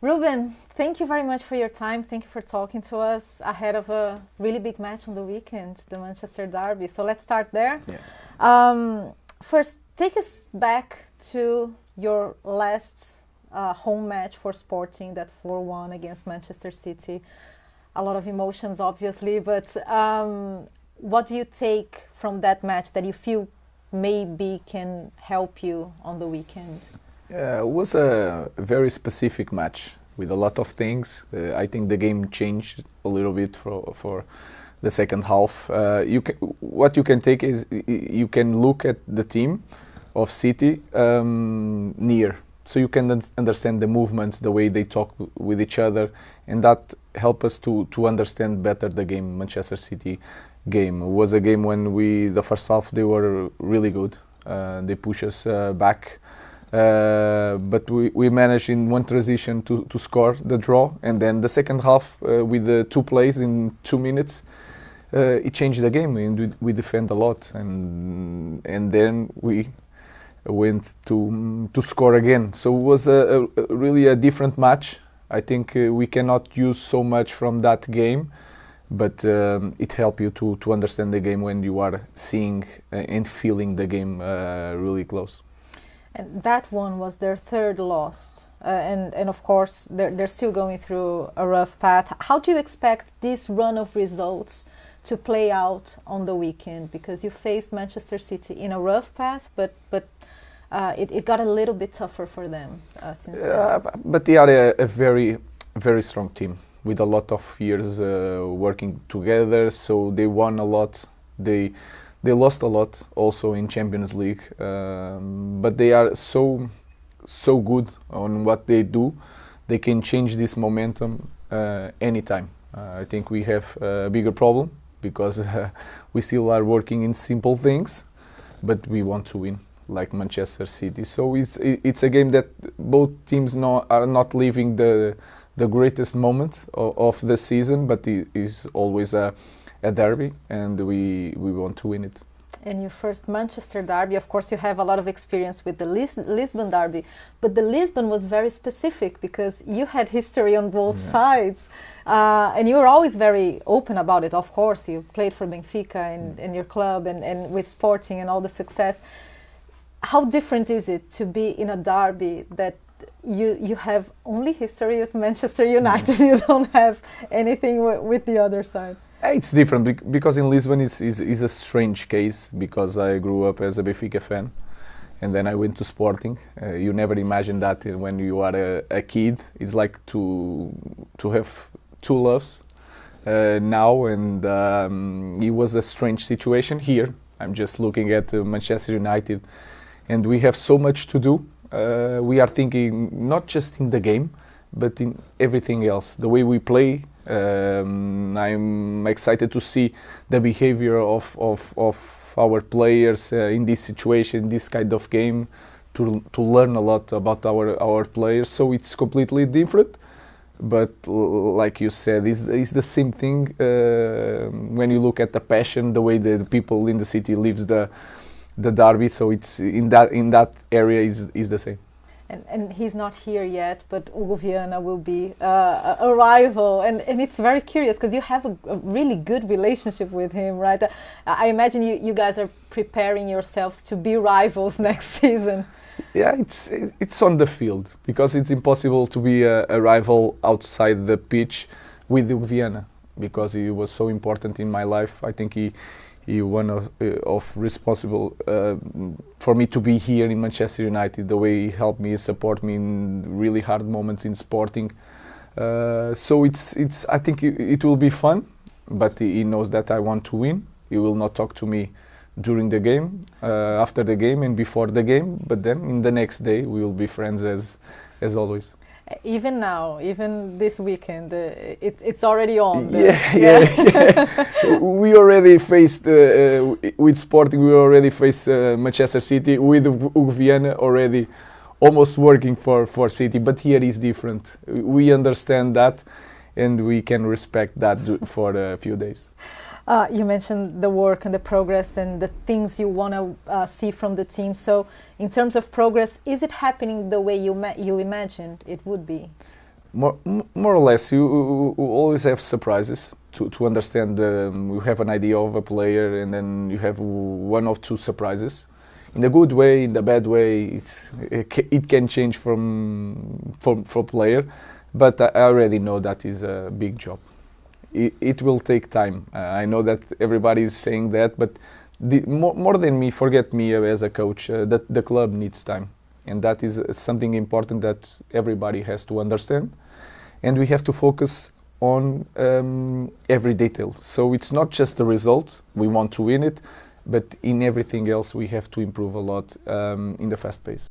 Ruben, thank you very much for your time. Thank you for talking to us ahead of a really big match on the weekend, the Manchester Derby. So let's start there. Yeah. First, take us back to your last home match for Sporting, that 4-1 against Manchester City. A lot of emotions, obviously, but what do you take from that match that you feel maybe can help you on the weekend? It was a very specific match with a lot of things. I think the game changed a little bit for the second half. What you can take is you can look at the team of City near, so you can understand the movements, the way they talk with each other, and that help us to understand better the game. Manchester City game was a game when the first half they were really good. They push us back. But we managed in one transition to score the draw, and then the second half with the 2 plays in 2 minutes, it changed the game, and we defend a lot, and then we went to score again. So it was really a different match. I think we cannot use so much from that game, but it helps you to understand the game when you are seeing and feeling the game really close. And that one was their third loss. And of course, they're still going through a rough path. How do you expect this run of results to play out on the weekend? Because you faced Manchester City in a rough path, but it got a little bit tougher for them since then. But they are a very, very strong team with a lot of years working together. So they won a lot. They lost a lot also in Champions League, but they are so good on what they do. They can change this momentum anytime. I think we have a bigger problem because we still are working in simple things, but we want to win like Manchester City. So it's a game that both teams are not living the greatest moments of the season, but it is always a derby, and we want to win it. And your first Manchester derby, of course, you have a lot of experience with the Lisbon derby, but the Lisbon was very specific because you had history on both sides, and you were always very open about it. Of course, you played for Benfica in your club and with Sporting and all the success. How different is it to be in a derby that you have only history with Manchester United, you don't have anything with the other side? It's different because in Lisbon is a strange case because I grew up as a Benfica fan, and then I went to Sporting. You never imagine that when you are a kid. It's like to have 2 loves now, and it was a strange situation here. I'm just looking at Manchester United, and we have so much to do. We are thinking not just in the game, but in everything else, the way we play. I'm excited to see the behavior of our players in this situation, this kind of game, to learn a lot about our players. So it's completely different, but like you said, it's the same thing when you look at the passion, the way the people in the city lives the derby. So it's in that area is the same. And he's not here yet, but Hugo Viana will be a rival, and it's very curious because you have a really good relationship with him, right? I imagine you guys are preparing yourselves to be rivals next season. Yeah, it's on the field because it's impossible to be a rival outside the pitch with Hugo Viana because he was so important in my life. I think he one of responsible for me to be here in Manchester United, the way he helped me, support me in really hard moments in Sporting. So it's I think it will be fun, but he knows that I want to win. He will not talk to me during the game, after the game and before the game, but then in the next day we will be friends as always. Even now, even this weekend, it's already on. Yeah. We already faced with Sporting. We already faced Manchester City with Hugo Viana already, almost working for City. But here is different. We understand that, and we can respect that for a few days. You mentioned the work and the progress and the things you want to see from the team. So in terms of progress, is it happening the way you imagined it would be? More or less, you always have surprises to understand. You have an idea of a player, and then you have one or two surprises. In the good way, in the bad way, it can change from player. But I already know that is a big job. It will take time. I know that everybody is saying that, but more than me, forget me as a coach, that the club needs time. And that is something important that everybody has to understand. And we have to focus on every detail. So it's not just the result, we want to win it, but in everything else we have to improve a lot in the fast pace.